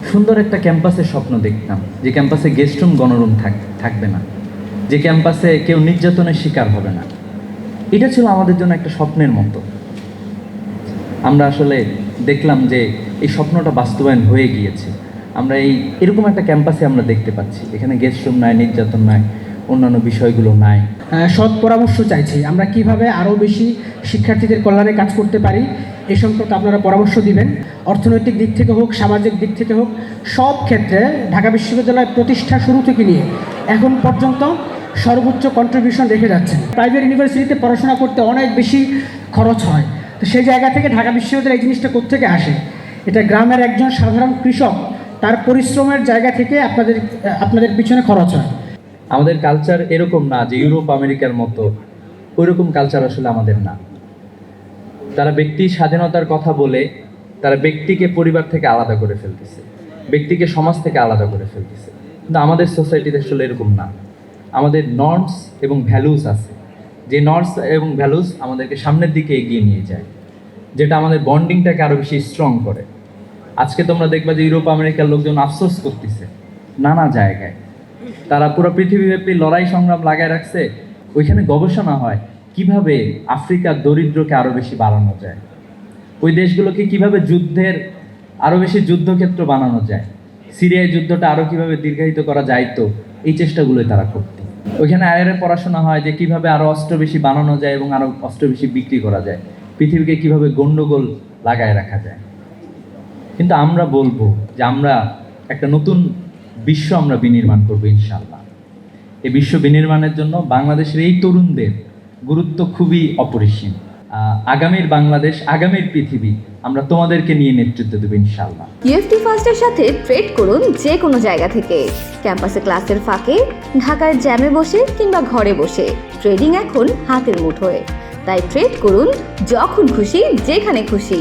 সুন্দর একটা ক্যাম্পাসের স্বপ্ন দেখতাম, যে ক্যাম্পাসে গেস্ট রুম গণরুম থাকবে না, যে ক্যাম্পাসে কেউ নির্যাতনের শিকার হবে না। এটা ছিল আমাদের জন্য একটা স্বপ্নের মতো। আমরা আসলে দেখলাম যে এই স্বপ্নটা বাস্তবায়ন হয়ে গিয়েছে। আমরা এরকম একটা ক্যাম্পাসে আমরা দেখতে পাচ্ছি, এখানে গেস্ট রুম নাই, নির্যাতন নাই, অন্যান্য বিষয়গুলো নাই। সৎ পরামর্শ চাইছি, আমরা কিভাবে আরও বেশি শিক্ষার্থীদের কল্যাণে কাজ করতে পারি এ সম্পর্কে আপনারা পরামর্শ দিবেন। অর্থনৈতিক দিক থেকে হোক, সামাজিক দিক থেকে হোক, সব ক্ষেত্রে ঢাকা বিশ্ববিদ্যালয় প্রতিষ্ঠা শুরু থেকে নিয়ে এখন পর্যন্ত সর্বোচ্চ কন্ট্রিবিউশন রেখে যাচ্ছে। প্রাইভেট ইউনিভার্সিটিতে পড়াশোনা করতে অনেক বেশি খরচ হয়, তো সেই জায়গা থেকে ঢাকা বিশ্ববিদ্যালয় এই জিনিসটা কোত্থেকে আসে? এটা গ্রামের একজন সাধারণ কৃষক তার পরিশ্রমের জায়গা থেকে আপনাদের পিছনে খরচ হয়। আমাদের কালচার এরকম না যে ইউরোপ আমেরিকার মতো, ওইরকম কালচার আসলে আমাদের না। তারা ব্যক্তি স্বাধীনতার কথা বলে তারা ব্যক্তিকে পরিবার থেকে আলাদা করে ফেলতেছে, ব্যক্তিকে সমাজ থেকে আলাদা করে ফেলতেছে। কিন্তু আমাদের সোসাইটিতে আসলে এরকম না। আমাদের নর্মস এবং ভ্যালুস আছে, যে নর্মস এবং ভ্যালুস আমাদেরকে সামনের দিকে এগিয়ে নিয়ে যায়, যেটা আমাদের বন্ডিংটাকে আরও বেশি স্ট্রং করে। আজকে তোমরা দেখবা যে ইউরোপ আমেরিকার লোকজন আফসোস করতেছে নানা জায়গায়, তারা পুরো পৃথিবীব্যাপী লড়াই সংগ্রাম লাগায় রাখছে। ওইখানে গবেষণা হয় কিভাবে আফ্রিকার দরিদ্রকে আরও বেশি বাড়ানো যায়, ওই দেশগুলোকে কিভাবে যুদ্ধের আরও বেশি যুদ্ধক্ষেত্র বানানো যায়, সিরিয়ায় যুদ্ধটা আরও কিভাবে দীর্ঘায়িত করা যাইতো, এই চেষ্টাগুলোই তারা করতো। ওইখানে আয়ারে পড়াশোনা হয় যে কিভাবে আরও অস্ত্র বেশি বানানো যায় এবং আরও অস্ত্র বেশি বিক্রি করা যায়, পৃথিবীকে কিভাবে গণ্ডগোল লাগায় রাখা যায়। কিন্তু আমরা বলবো যে আমরা একটা নতুন বিশ্ব আমরা বিনির্মাণ করবো ইনশাআল্লাহ। এই বিশ্ব বিনির্মাণের জন্য বাংলাদেশের এই তরুণদের গুরুত্ব খুবই অপরিসীম। আগামীর বাংলাদেশ, আগামীর পৃথিবী আমরা তোমাদেরকে নিয়ে নেতৃত্ব দেবো ইনশাআল্লাহ। ইএফটি ফার্স্টের সাথে ট্রেড করুন যে কোনো জায়গা থেকে, ক্যাম্পাসে ক্লাসের ফাঁকে, ঢাকার জ্যামে বসে কিংবা ঘরে বসে। ট্রেডিং এখন হাতের মুঠোয়, তাই ট্রেড করুন যখন খুশি, যেখানে খুশি।